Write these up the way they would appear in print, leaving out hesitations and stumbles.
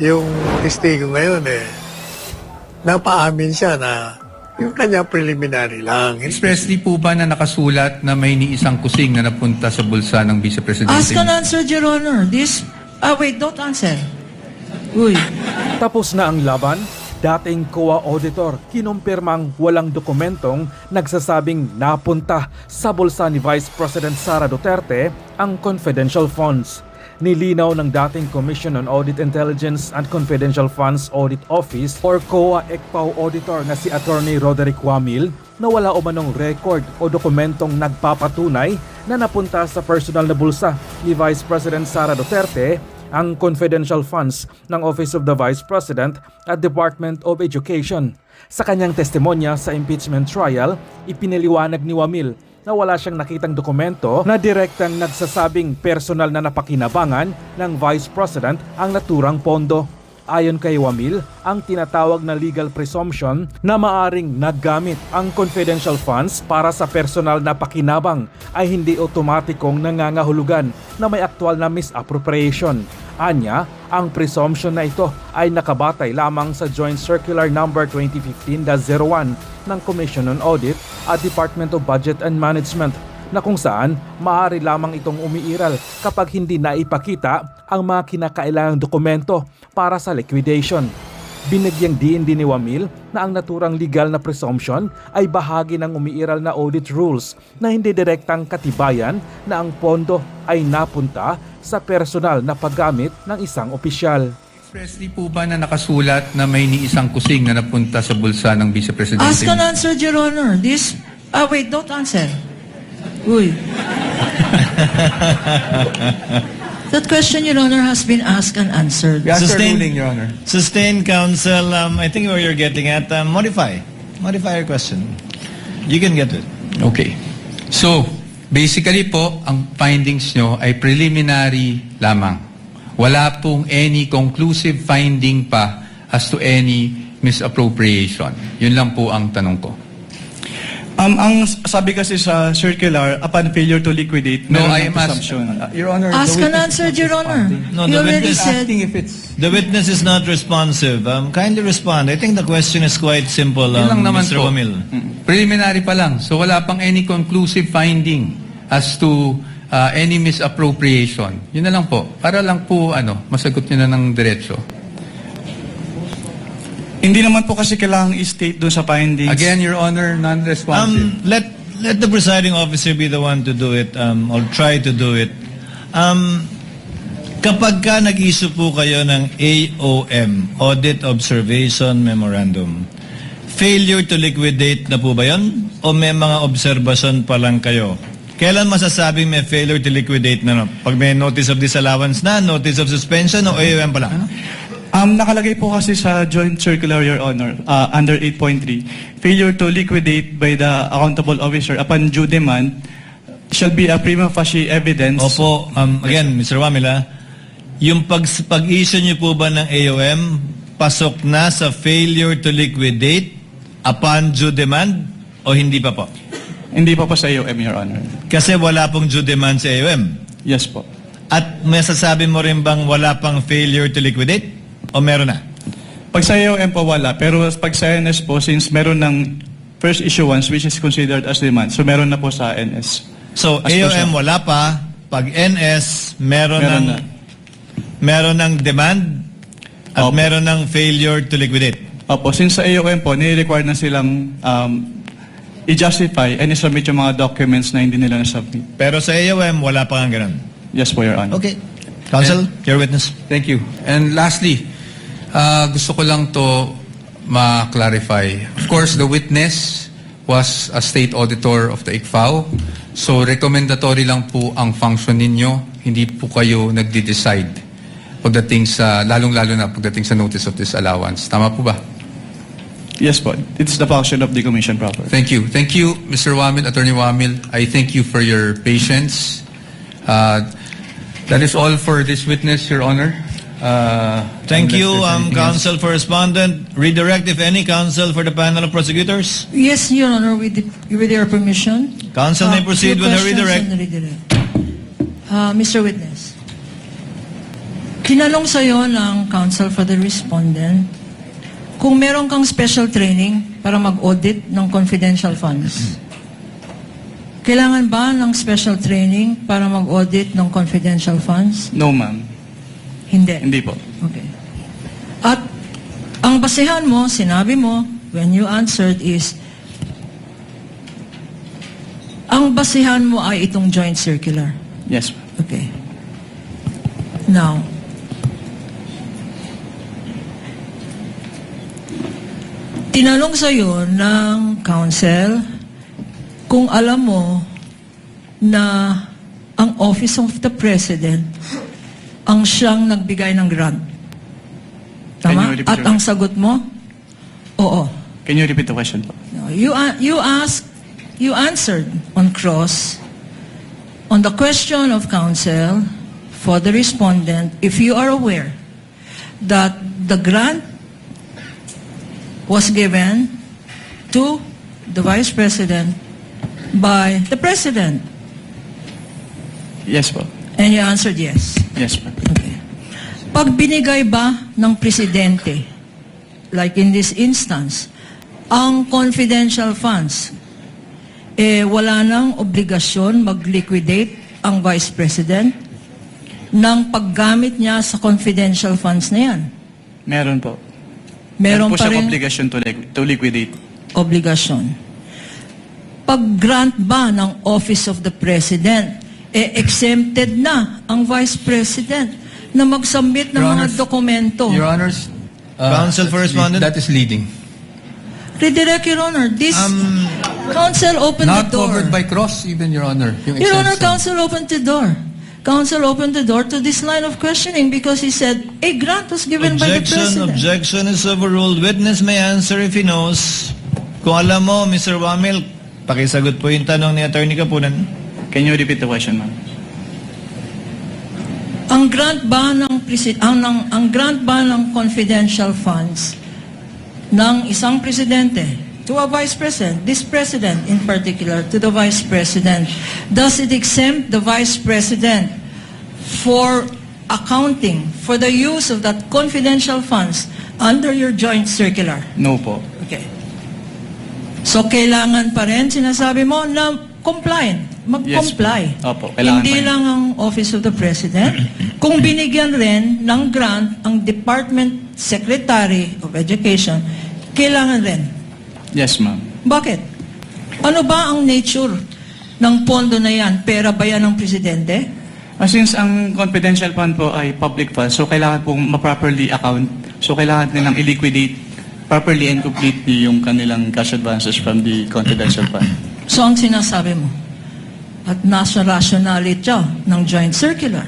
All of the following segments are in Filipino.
Yung testigo ngayon napaamin siya na yung kanya preliminary lang. Expressly po ba na nakasulat na may ni isang kusing na napunta sa bulsa ng Vice Presidente? Ask and answer, Your Honor. Wait, don't answer. Uy. Tapos na ang laban, dating COA auditor kinumpirmang walang dokumentong nagsasabing napunta sa bulsa ni Vice President Sara Duterte ang confidential funds. Nilinaw ng dating Commission on Audit Intelligence and Confidential Funds Audit Office or COA-ECPAO auditor na si Attorney Roderick Wamil na wala umanong record o dokumentong nagpapatunay na napunta sa personal na bulsa ni Vice President Sara Duterte ang confidential funds ng Office of the Vice President at Department of Education. Sa kanyang testimonya sa impeachment trial, ipiniliwanag ni Wamil na wala siyang nakitang dokumento na direktang nagsasabing personal na napakinabangan ng Vice President ang naturang pondo. Ayon kay Wamil, ang tinatawag na legal presumption na maaring naggamit ang confidential funds para sa personal na pakinabang ay hindi otomatikong nangangahulugan na may aktwal na misappropriation. Anya, ang presumption na ito ay nakabatay lamang sa Joint Circular No. 2015-01 ng Commission on Audit at Department of Budget and Management na kung saan maaari lamang itong umiiral kapag hindi naipakita ang mga kinakailangang dokumento para sa liquidation. Binigyang diin din ni Wamil na ang naturang legal na presumption ay bahagi ng umiiral na audit rules na hindi direktang katibayan na ang pondo ay napunta sa personal na paggamit ng isang opisyal. Expressly po ba na nakasulat na may ni isang kusing na napunta sa bulsa ng Vice Presidente? Ask and answer, Your Honor. Wait, don't answer. Uy. That question, Your Honor, has been asked and answered. Yes, Sustained- ruling, Your Honor. Sustained counsel, I think where you're getting at, modify your question. You can get it. Okay. So, basically po, ang findings nyo ay preliminary lamang. Wala pong any conclusive finding pa as to any misappropriation. Yun lang po ang tanong ko. Ang sabi kasi sa circular, upon failure to liquidate, No, meron I ng am presumption. Your Honor, Ask the and witness answer, is not Your Honor. responding. No, He the already witness said. Asking if it's... The witness is not responsive. Kindly respond. I think the question is quite simple, Yun lang naman Mr. po. Wamil. Preliminary pa lang. So wala pang any conclusive finding as to any misappropriation. Yun na lang po. Para lang po masagot nyo na ng diretso. Hindi naman po kasi kailangang i-state doon sa findings. Again, Your Honor, non-responsive. Let the presiding officer be the one to do it, or try to do it. Kapag ka nag-issue po kayo ng AOM, Audit Observation Memorandum, failure to liquidate na po ba yun? O may mga observation pa lang kayo? Kailan masasabing may failure to liquidate na? Pag may notice of disallowance na, notice of suspension, o AOM pa lang? Nakalagay po kasi sa Joint Circular, Your Honor, under 8.3, failure to liquidate by the accountable officer upon due demand shall be a prima facie evidence. Opo, again, Mr. Wamila, yung pag-issue niyo po ba ng AOM, pasok na sa failure to liquidate upon due demand o hindi pa po? Hindi pa po sa AOM, Your Honor. Kasi wala pong due demand sa AOM. Yes po. At masasabi mo rin bang wala pang failure to liquidate? O meron na? Pag sa AOM po wala, pero pag sa NS po, since meron ng first issuance which is considered as demand, so meron na po sa NS. So, As per siya. AOM wala pa. Pag NS, meron ng demand at Opo. meron ng failure to liquidate. Opo, since sa AOM po, nire-require na silang i-justify and i-submit yung mga documents na hindi nila na-submit. Pero sa AOM, wala pa nga ganun. Yes po, Your Honor. Okay. Counsel, your witness. Thank you. And lastly, gusto ko lang to ma-clarify. Of course, the witness was a state auditor of the ICFAO. So, recommendatory lang po ang function ninyo. Hindi po kayo nagde-decide pagdating sa, lalong-lalo na pagdating sa notice of disallowance. Tama po ba? Yes po. It's the function of the Commission proper. Thank you. Thank you, Mr. Wamil, Attorney Wamil. I thank you for your patience. That is all for this witness, Your Honor. Thank unless you, there's anything else. counsel for respondent. Redirect, if any, counsel for the panel of prosecutors. Yes, Your Honor, with your permission. Counsel may proceed Few with her questions redirect. on the redirect. Mr. Witness. Kinalong sa'yo ng counsel for the respondent kung meron kang special training para mag-audit ng confidential funds. Kailangan ba ng special training para mag-audit ng confidential funds? No, ma'am. Hindi. Hindi po. Okay. At ang basehan mo, sinabi mo, when you answered is, ang basehan mo ay itong joint circular. Yes, ma'am. Okay. Now, tinanong sa'yo ng counsel kung alam mo na ang Office of the President ang siyang nagbigay ng grant. Can Tama? you repeat At your ang sagot mo? Oo. Can you repeat the question po? No, you answered on cross on the question of counsel for the respondent if you are aware that the grant was given to the Vice President by the President. Yes po. And you answered yes. Yes, ma'am. Okay. Pag binigay ba ng Presidente, like in this instance, ang confidential funds, wala nang obligasyon mag-liquidate ang Vice President ng paggamit niya sa confidential funds na yan. Meron po. Meron po pa siyang rin obligation to liquidate. obligasyon. Pag-grant ba ng Office of the President, exempted na ang Vice President na mag-submit ng Your mga Honors- dokumento. Your Honors, Counsel for respondent? that is leading. Redirect, Your Honor. This counsel opened Not the door. covered by cross, even, Your Honor. Yung Your Honor, exemption. counsel opened the door. Counsel opened the door to this line of questioning because he said, a grant was given by the President. Objection is overruled. Witness may answer if he knows. Kung alam mo, Mr. Wamil, pakisagot po yung tanong ni Attorney Kapunan. Can you repeat the question, ma'am? Ang grant ba ang grant ba ng confidential funds ng isang presidente to a vice president, this president in particular, to the vice president, does it exempt the vice president for accounting for the use of that confidential funds under your joint circular? No po. Okay. So, kailangan pa rin, sinasabi mo, na compliant. Mag-comply. Yes, opo, kailangan Hindi pa rin. lang ang Office of the President. Kung binigyan rin ng grant ang Department Secretary of Education, kailangan rin. Yes, ma'am. Bakit? Ano ba ang nature ng pondo na yan? Pera ba yan ng Presidente? Since ang confidential fund po ay public fund, so kailangan pong ma-properly account. So kailangan nilang i-liquidate properly and completely yung kanilang cash advances from the confidential fund. So, ang sinasabi mo, at nasa rationality ng joint circular.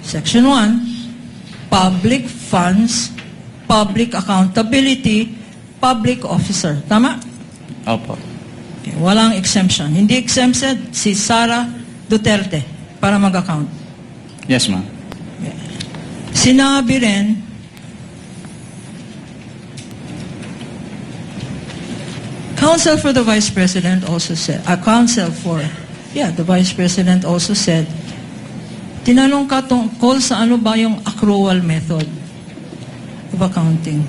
Section 1, public funds, public accountability, public officer. Tama? Opo. Okay, walang exemption. Hindi exempted si Sara Duterte para mag-account. Yes, ma'am. Sinabi rin, counsel for the Vice President also said, the Vice President also said, tinanong ka tungkol sa ano ba yung accrual method of accounting.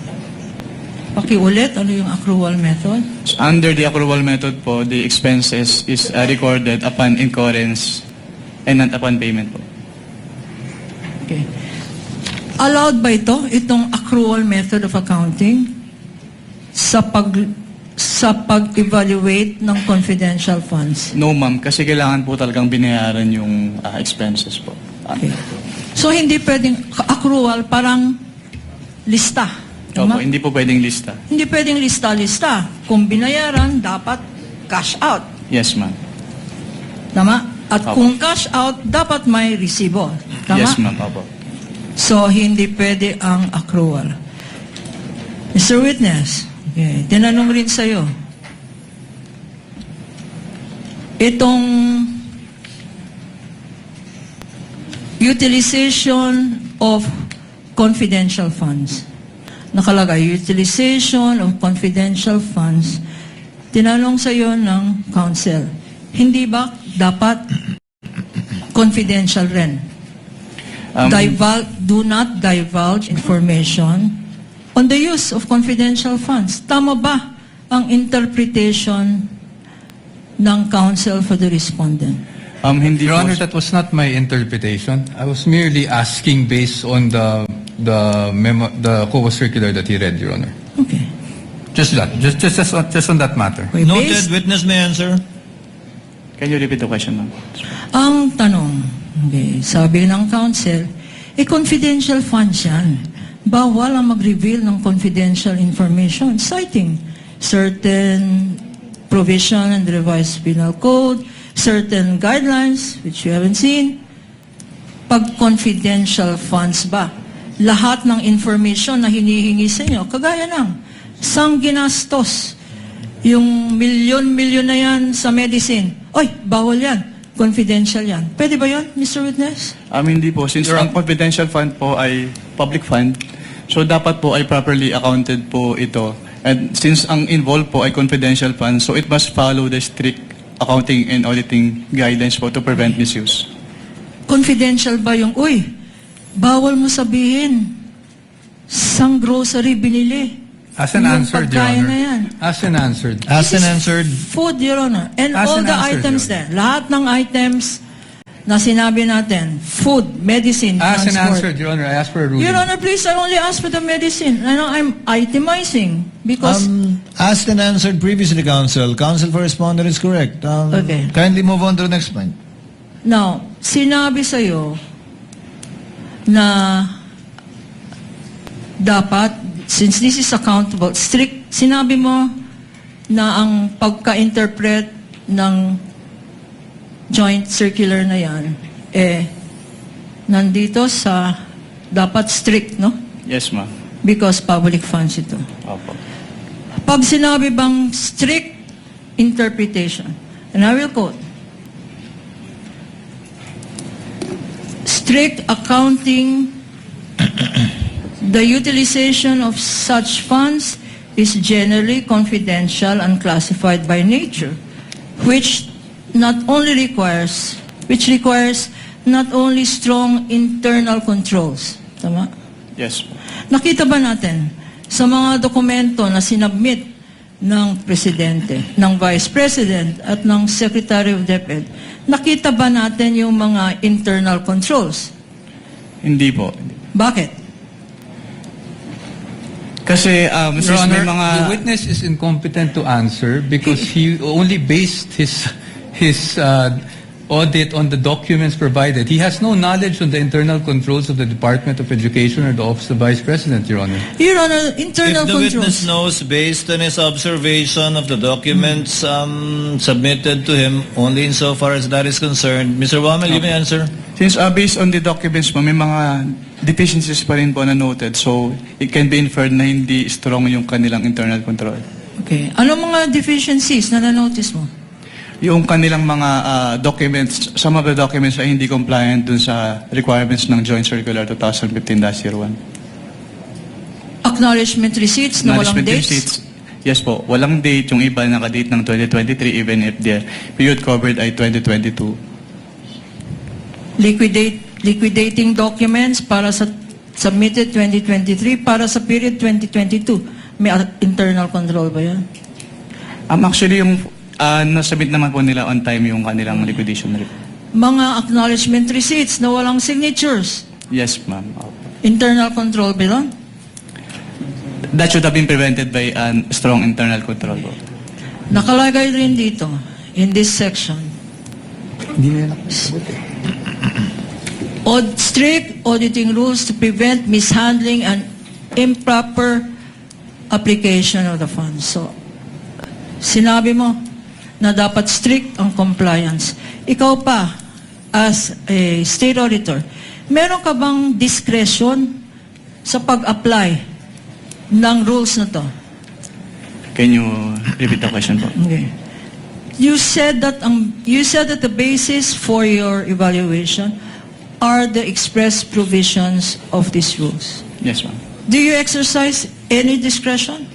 Pakiulit, ano yung accrual method? So under the accrual method po, the expenses is recorded upon incurrence and not upon payment po. Okay. Allowed ba itong accrual method of accounting sa pag-evaluate ng confidential funds? No, ma'am, kasi kailangan po talagang binayaran yung expenses po. Okay. So, hindi pwedeng accrual, parang lista. Opo, Tama? hindi po pwedeng lista. Hindi pwedeng lista-lista. Kung binayaran, dapat cash out. Yes, ma'am. Tama? At Opo. kung cash out, dapat may resibo. Tama? Yes, ma'am. Opo. So, hindi pwede ang accrual. Mr. Witness, okay, tinanong rin sa'yo, itong utilization of confidential funds. Nakalagay, utilization of confidential funds. Tinanong sa'yo ng counsel, hindi ba dapat confidential rin? Do not divulge information on the use of confidential funds. Tama ba ang interpretation ng counsel for the respondent? Hindi Your po. Honor, that was not my interpretation. I was merely asking based on the COA circular that he read, Your Honor. Okay. Just that. Just on that matter. Okay, Noted, based- witness may answer. Can you repeat the question, ma'am? Ang tanong, okay, sabi ng counsel, confidential funds yan. Bawal ang mag-reveal ng confidential information, citing certain provision in the revised penal code, certain guidelines, which you haven't seen. Pag confidential funds ba, lahat ng information na hinihingi sa inyo, kagaya ng sang ginastos, yung milyon-milyon na yan sa medicine, oy, bawal yan, confidential yan. Pwede ba yun, Mr. Witness? Hindi po. Since ang confidential fund po ay public fund, so dapat po ay properly accounted po ito. And since ang involved po ay confidential fund, so it must follow the strict accounting and auditing guidelines po to prevent misuse. Confidential ba yung, uy, bawal mo sabihin, sang grocery binili. As an Yung answered, Your pagkain Honor. na yan. As an answered. Asked and answered. Food, Your Honor. And As all an the answer, items Your there. Lahat ng items na sinabi natin, food, medicine, As an transport. answered, Your Honor. I asked for a ruling. Your Honor, please, I only asked for the medicine. I know I'm itemizing because Asked and answered previously, counsel. Counsel for respondent is correct. Okay. Kindly move on to the next point. now, sinabi sa'yo na dapat, since this is accountable, strict, sinabi mo na ang pagka-interpret ng joint circular na yan, nandito sa dapat strict, no? Yes, ma'am. Because public funds ito. Opo. Pag sinabi bang strict interpretation, and I will quote, strict accounting, the utilization of such funds is generally confidential and classified by nature, which requires not only strong internal controls. Tama? Yes, ma'am. Nakita ba natin sa mga dokumento na sinubmit ng Presidente, ng Vice President at ng Secretary of DepEd, nakita ba natin yung mga internal controls? Hindi po. Your Bakit? Kasi since Honor, may mga... the witness is incompetent to answer because he only based his audit on the documents provided. He has no knowledge on the internal controls of the Department of Education or the Office of Vice President, Your Honor. Your Honor, internal If the witness controls. knows based on his observation of the documents submitted to him, only insofar as that is concerned, Mr. Wamel, you may answer. Since based on the documents po, may mga deficiencies pa rin po na noted. So, it can be inferred na hindi strong yung kanilang internal control. Okay. Ano mga deficiencies na na-notice mo? Yung kanilang mga documents, some of the documents ay hindi compliant dun sa requirements ng Joint Circular 2015-01. Acknowledgement receipts na walang Management dates? receipts, yes po, walang date. Yung iba nakadate ng 2023 even if the period covered ay 2022. Liquidating documents para sa submitted 2023 para sa period 2022. May internal control ba yan? Actually, yung nasubmit naman po nila on time yung kanilang liquidation report. Mga acknowledgement receipts na walang signatures. Yes, ma'am. Opo. Internal control ba yun? That should have been prevented by strong internal control po. Nakalagay rin dito, in this section. Strict auditing rules to prevent mishandling and improper application of the funds. So, sinabi mo na dapat strict ang compliance. Ikaw pa, as a state auditor, meron ka bang discretion sa pag-apply ng rules na to? Can you repeat the question po? Okay. You said that the basis for your evaluation are the express provisions of these rules. Yes, ma'am. Do you exercise any discretion?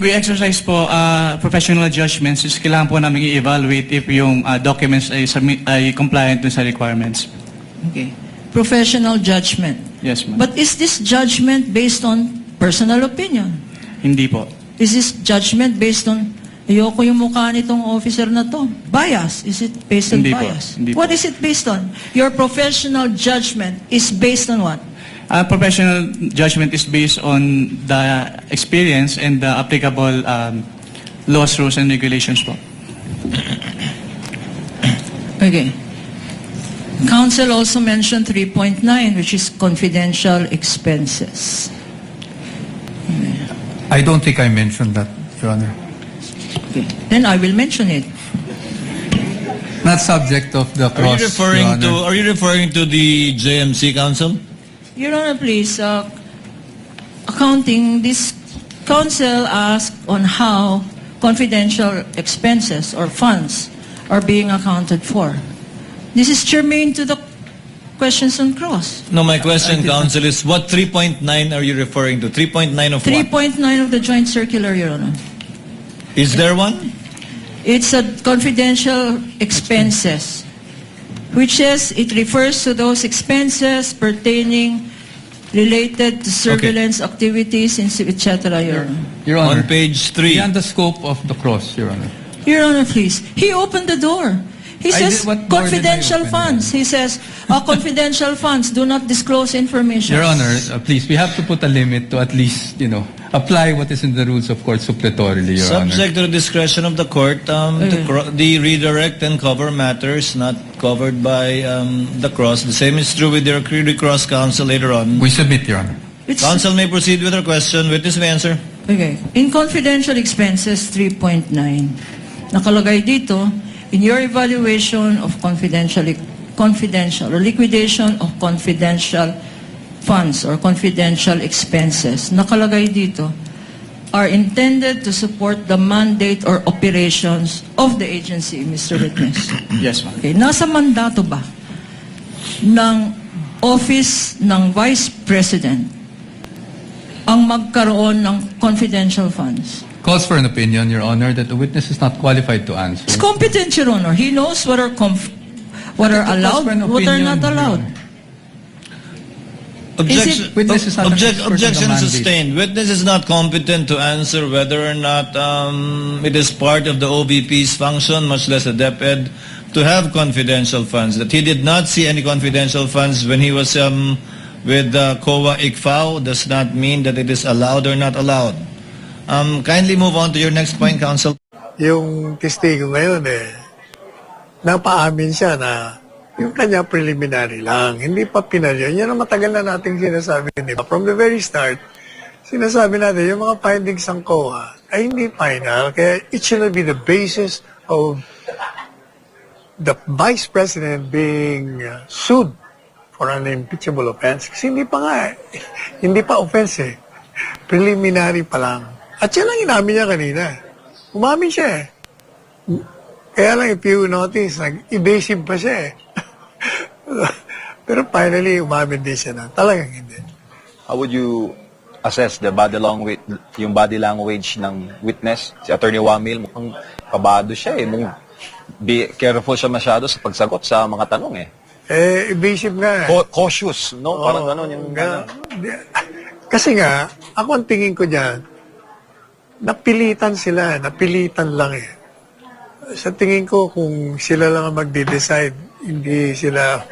We exercise po professional judgments. Kailangan po namin i-evaluate if yung documents ay compliant dun sa requirements. Okay. Professional judgment. Yes, ma'am. But is this judgment based on personal opinion? Hindi po. Is this judgment based on, ayoko yung mukha nitong officer na to? Bias. Is it based on Hindi po. bias? Hindi What po. is it based on? Your professional judgment is based on what? Professional judgment is based on the experience and the applicable laws, rules, and regulations po. Okay. Council also mentioned 3.9, which is confidential expenses. I don't think I mentioned that, Your Honor. Okay. Then I will mention it. Not subject of the cross, Your Honor. Are you referring to the JMC Council? Your Honor, please, accounting, this council asked on how confidential expenses or funds are being accounted for. This is germane to the questions on cross. No, my question, Council, is what 3.9 are you referring to? 3.9 of what? 3.9 of the joint circular, Your Honor. Is there one? It's a confidential expenses, which says it refers to those expenses pertaining related to surveillance activities, etc., Your Honor. Your Honor. On page 3. Beyond the scope of the cross, Your Honor. Your Honor, please. He opened the door. He I says did- what door did I confidential open? funds. He says confidential funds do not disclose information. Your Honor, please, we have to put a limit to at least, apply what is in the rules of court suppletorily, Your Honor. Subject to the discretion of the court, the redirect and cover matters not covered by the cross. The same is true with your cross counsel later on. We submit, Your Honor. It's- Counsel may proceed with her question. Witness may answer. Okay. In confidential expenses 3.9, nakalagay dito, in your evaluation of confidential or liquidation of confidential funds or confidential expenses, nakalagay dito, are intended to support the mandate or operations of the agency, Mr. Witness. Yes, ma'am. Okay, nasa mandato ba ng Office ng Vice President ang magkaroon ng confidential funds? Calls for an opinion, Your Honor, that the witness is not qualified to answer. It's competent, Your Honor. He knows what are allowed, for an what are opinion, not Your allowed. Honor. Witness is not an expert in the Objection mandate. sustained. Witness is not competent to answer whether or not it is part of the OVP's function, much less a DepEd, to have confidential funds. That he did not see any confidential funds when he was with COA ICFAO does not mean that it is allowed or not allowed. Kindly move on to your next point, Counsel. Yung testigo ngayon napaamin siya na yung kanya preliminary lang, hindi pa pinalyo. Yan ang matagal na nating sinasabi. Diba? From the very start, sinasabi natin, yung mga findings ng COA ay hindi final, kaya it should be the basis of the Vice President being sued for an impeachable offense. Kasi hindi pa offense eh. Preliminary pa lang. At yan ang inamin niya kanina. Umamin siya eh. Kaya lang, if you notice, evasive pa siya eh. Pero finally, umamin din siya na talagang hindi. How would you assess the yung body language ng witness? Si Attorney Wamil, mukhang kabado siya eh. Be careful siya masyado sa pagsagot sa mga tanong eh. Evasive nga. Cautious, no? Parang gano'n yung... Kasi nga, ako ang tingin ko dyan, napilitan sila, napilitan lang eh. Sa tingin ko, kung sila lang ang magde-decide, hindi sila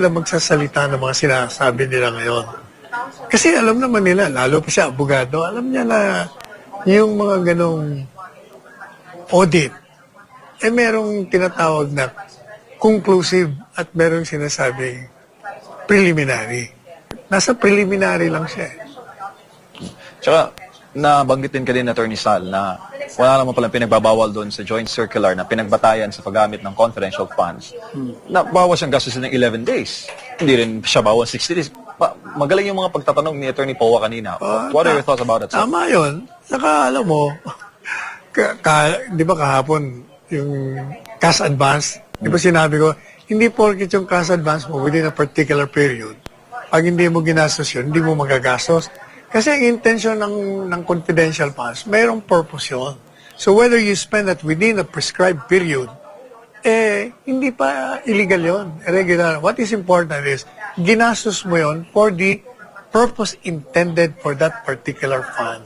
magsasalita ng mga sinasabi nila ngayon. Kasi alam naman nila, lalo pa siya, abogado, alam niya na yung mga ganong audit, merong tinatawag na conclusive at merong sinasabing preliminary. Nasa preliminary lang siya. Tsaka, nabanggitin ka din, Attorney Sal, na wala naman palang pinagbabawal doon sa joint circular na pinagbatayan sa paggamit ng confidential funds. Na bawas siyang gastusin ng 11 days. Hindi rin siya bawas 60 days. Magaling yung mga pagtatanong ni Attorney Powa kanina. What are your thoughts about it, sir? Tama yun. Saka alam mo, di ba kahapon, yung cash advance, di ba sinabi ko, hindi porket yung cash advance mo within a particular period, pag hindi mo ginastos yun, hindi mo magagastos. Kasi ang intention ng confidential funds, mayroong purpose yun. So whether you spend that within a prescribed period hindi pa illegal yon, irregular. What is important is, ginastos mo yon for the purpose intended for that particular fund.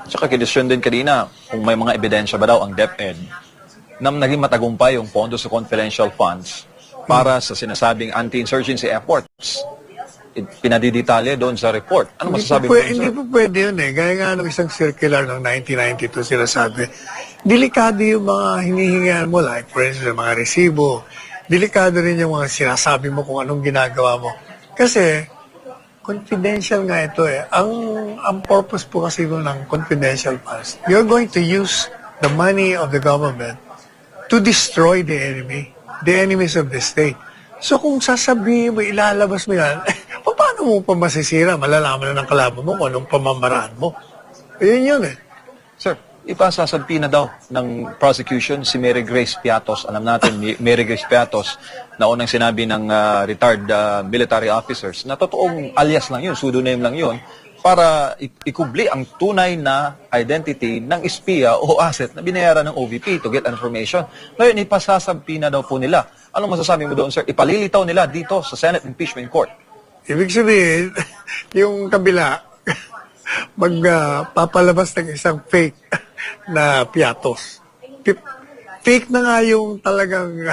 Tsaka kinisyon din kanina kung may mga ebidensya ba daw ang DepEd na naging matagumpay yung pondo sa confidential funds para sa sinasabing anti-insurgency efforts. Pinadidetalye doon sa report. Ano masasabi mo doon, Hindi sir? po pwede yun eh. Gaya nga ng isang circular ng 1992 sila sabi, delikado yung mga hinihingian mo, like for instance, mga resibo. Delikado rin yung mga sinasabi mo kung anong ginagawa mo. Kasi, confidential nga ito eh. Ang purpose po kasi ng confidential funds, you're going to use the money of the government to destroy the enemy, the enemies of the state. So kung sasabihin mo, ilalabas mo yan, paano mo pa masisira? Malalaman na ng kalaban mo kung anong pamamaraan mo. Yun yun eh. Sir, ipasasampi na daw ng prosecution si Mary Grace Piatos. Alam natin, Mary Grace Piatos, na unang sinabi ng retired military officers na totoong alias lang yun, pseudonym lang yun, para ikubli ang tunay na identity ng espiya o asset na binayaran ng OVP to get information. Ngayon, ipasasampi na daw po nila. Anong masasabi mo doon, sir? Ipalilitaw nila dito sa Senate Impeachment Court. Ibig sabihin, yung kabila, magpapalabas ng isang fake na piatos. Fake na nga yung talagang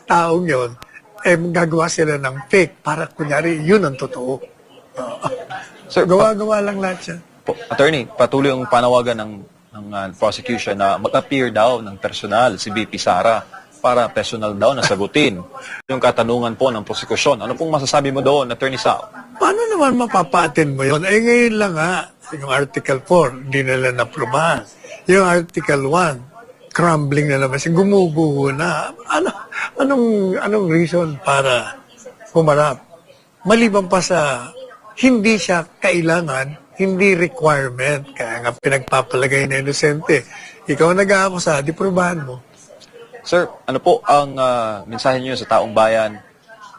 taong yon, gagawa sila ng fake para kunyari yun ang totoo. Sir, Gawa-gawa lang lahat yan. Attorney, patuloy ang panawagan ng prosecution na mag-appear daw ng personal si VP Sara para personal daw na sagutin yung katanungan po ng prosecution. Ano pong masasabi mo doon, Attorney Sal? Paano naman mapapaatin mo yun? Ngayon lang nga, yung Article 4, hindi nila naprubahan. Yung Article 1, crumbling na naman. Gumuguho na. Anong reason para humarap? Maliban pa sa hindi siya kailangan, hindi requirement. Kaya nga pinagpapalagay na inosente. Ikaw nag-aakusa, di prubahan mo. Sir, ano po ang mensahe niyo sa taong bayan?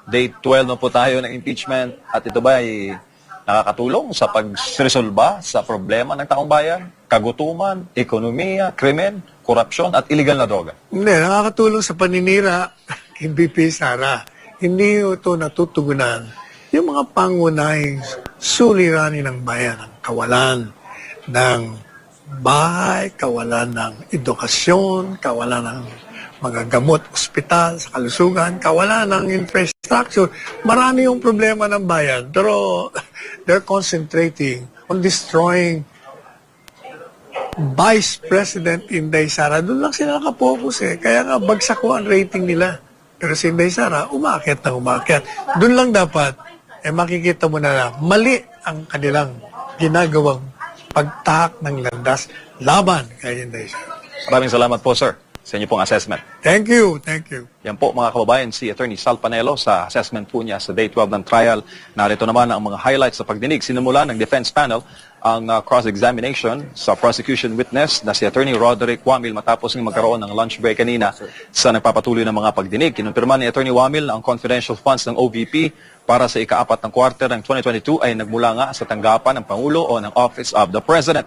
Day 12 na po tayo ng impeachment at ito ba ay nakakatulong sa pagresolba sa problema ng taong bayan? Kagutuman, ekonomiya, krimen, korupsyon at illegal na droga. Hindi, nakakatulong sa paninira kay BP Sara. Hindi ito natutugunan yung mga pangunahing suliranin ng bayan, ang kawalan ng bahay, kawalan ng edukasyon, kawalan ng mga gamot, ospital, sa kalusugan, kawalan ng infrastructure. Marami yung problema ng bayan, pero they're concentrating on destroying Vice President Inday Sara. Doon lang sila nakapokus eh. Kaya nga bagsak ko ang rating nila. Pero si Inday Sara, umakyat na umakyat. Doon lang dapat, makikita mo na mali ang kanilang ginagawang pagtahak ng landas laban kay Inday Sara. Maraming salamat po, sir, sa inyo pong assessment. Thank you, thank you. Yan po mga kababayan, si Attorney Sal Panelo sa assessment po niya sa Day 12 ng trial. Narito naman ang mga highlights sa pagdinig. Sinimula ng defense panel ang cross-examination sa prosecution witness na si Attorney Roderick Wamil matapos ng magkaroon ng lunch break kanina sa nagpapatuloy ng mga pagdinig. Kinumpirma ni Attorney Wamil na ang confidential funds ng OVP para sa ika-4 ng quarter ng 2022 ay nagmula nga sa tanggapan ng Pangulo o ng Office of the President.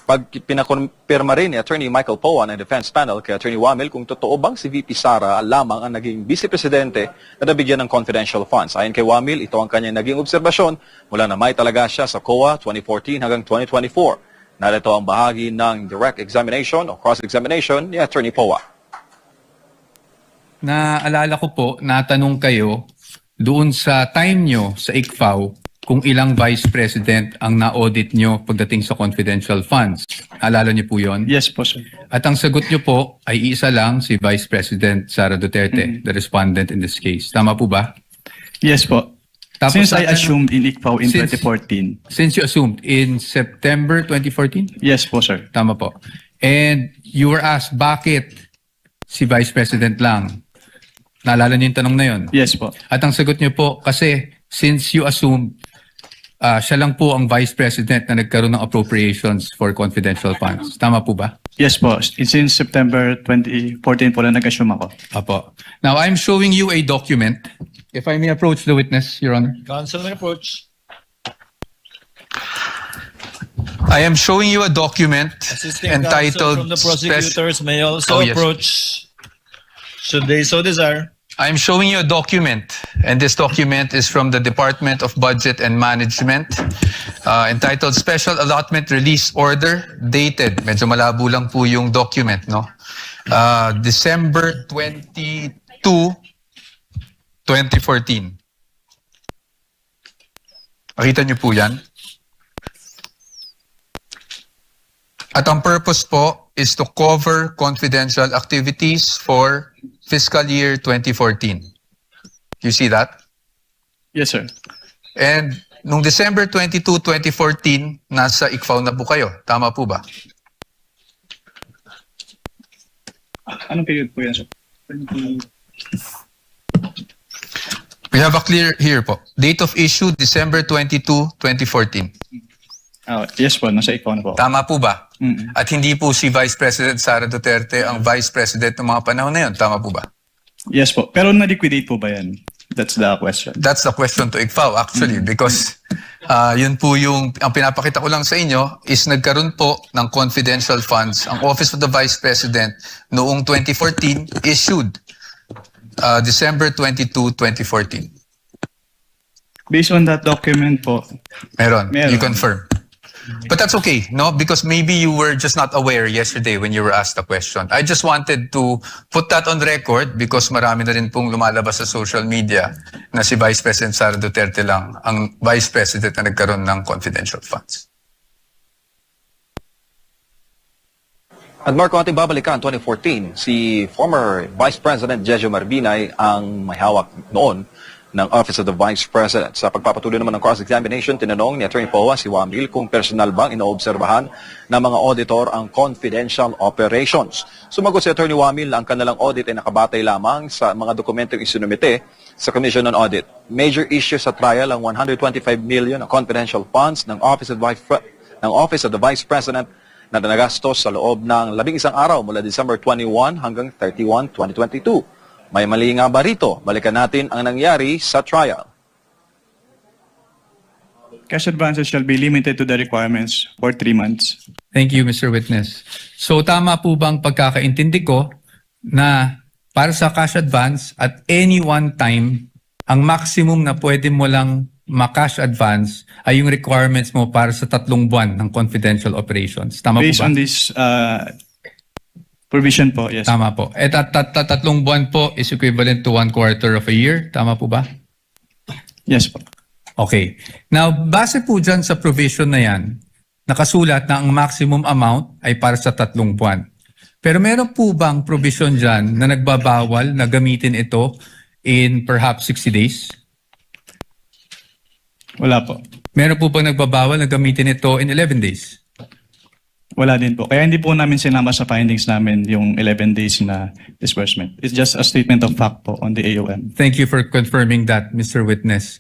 Pag pinakumpirma rin ni Attorney Michael Poa ng defense panel kay Attorney Wamil kung totoo bang si VP Sara lamang ang naging vice-presidente na nabigyan ng confidential funds. Ayon kay Wamil, ito ang kanyang naging obserbasyon mula na may talaga siya sa COA 2014 hanggang 2024. Narito ang bahagi ng direct examination o cross-examination ni Attorney Poa. Naalala ko po, natanong kayo doon sa time nyo sa ICFAO kung ilang vice president ang na-audit nyo pagdating sa confidential funds. Alala nyo po yon? Yes po, sir. At ang sagot nyo po ay isa lang, si Vice President Sara Duterte, the respondent in this case. Tama po ba? Yes po. Tapos Since I natanong- assumed in ICFAO in Since- 2014. Since you assumed in September 2014? Yes po, sir. Tama po. And you were asked, bakit si Vice President lang? Naalala niyo yung tanong na yun? Yes po. At ang sagot niyo po, kasi since you assumed siya lang po ang Vice President na nagkaroon ng appropriations for confidential funds. Tama po ba? Yes po. Since September 2014 po na nag-assume ako. Apo. Now, I'm showing you a document. If I may approach the witness, Your Honor. Counsel, may approach. I am showing you a document Assisting counsel entitled from the prosecutors may also Oh, yes. approach. Should they so desire. I'm showing you a document, and this document is from the Department of Budget and Management, entitled Special Allotment Release Order, dated. Medyo malabo lang po yung document, no? December 22, 2014. Makita niyo po yan? At ang purpose po is to cover confidential activities for fiscal year 2014. You see that? Yes, sir. And nung December 22, 2014, nasa ICFAO na po kayo. Tama po ba? Anong period po yan, sir? We have a clear here po. Date of issue, December 22, 2014. Yes po, nasa ikaw na po. Tama po ba? Mm. At hindi po si Vice President Sara Duterte ang Vice President ng mga panahon na yun. Tama po ba? Yes po. Pero na-liquidate po ba yan? That's the question. That's the question to ICFAO actually because yun po yung, ang pinapakita ko lang sa inyo is nagkaroon po ng confidential funds. Ang Office of the Vice President noong 2014 issued December 22, 2014. Based on that document po, Meron. Meron. You confirm. But that's okay, no? Because maybe you were just not aware yesterday when you were asked the question. I just wanted to put that on record because marami na rin pong lumalabas sa social media na si Vice President Sara Duterte lang ang Vice President na nagkaroon ng confidential funds. At Marco, ating babalikan, 2014, si former Vice President Jejo Marbinay ang may hawak noon ng Office of the Vice President. Sa pagpapatuloy naman ng cross-examination, tinanong ni Attorney Poa si Wamil kung personal bang inoobserbahan ng mga auditor ang confidential operations. Sumagot si Attorney Wamil na ang kanilang audit ay nakabatay lamang sa mga dokumentong isinumite sa Commission on Audit. Major issue sa trial ang 125 million na confidential funds ng Office of the Vice President na nagastos sa loob ng 11 araw mula December 21 hanggang 31, 2022. May mali nga ba rito? Balikan natin ang nangyari sa trial. cash advances shall be limited to the requirements for 3 months. Thank you, Mr. Witness. So tama po bang pagkakaintindi ko na para sa cash advance at any one time, ang maximum na pwede mo lang ma-cash advance ay yung requirements mo para sa 3 buwan ng confidential operations. Tama Based po ba? on this provision po, yes. Tama po. At 3 buwan po is equivalent to 1/4 of a year. Tama po ba? Yes po. Okay. Now, base po dyan sa provision na yan, nakasulat na ang maximum amount ay para sa 3 buwan. Pero meron po bang provision dyan na nagbabawal na gamitin ito in perhaps 60 days? Wala po. Meron po bang nagbabawal na gamitin ito in 11 days? Wala din po. Kaya hindi po namin sinama sa findings namin yung 11 days na disbursement. It's just a statement of fact po on the AOM. Thank you for confirming that, Mr. Witness.